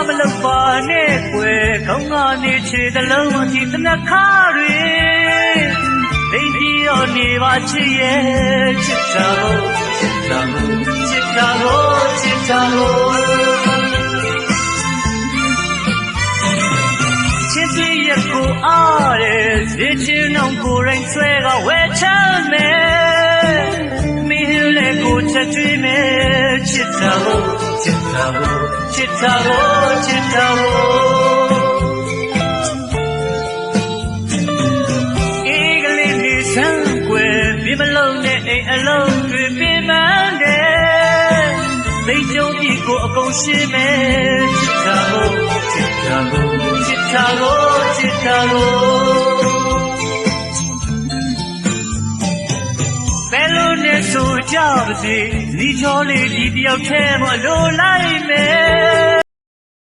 မလုပ်ပါနဲ့ကွယ်ခေါင်းကနေခြေတစ်လုံးအထိတနခါတွေလိမ့်ပြီးတော့နေပါချစ်ရဲ့ချစ်တာကိုချစ်တာကိုချစ်တာကိုချစ်တာကိုချစ်ပြီးရကိုအားရဲ့စေချင်အောင်ကိုယ်ရင်ဆွဲကဝဲချမ်းမယ်မင်းလည်းကိုချက်ကျွေးမယ်ချစ်တာကိုချစ်တာကိုချစ်တာကိုချစ်တာကိုအေးကလေးနေစမ်းကွယ်ပြမလုံးနဲ့အိမ်အလုံးတွေပြင်းမှန်းတယ်သိကြုံပြီးကိုအကုန်ရှင်းမယ်ချစ်တာကိုချစ်တာကိုချစ်တာကိုချစ်တာကိုဘယ်လိုနဲ့ဆိုကြပါစေဒီချောလေးဒီတယောက်ထဲမလိုလိုက်မယ်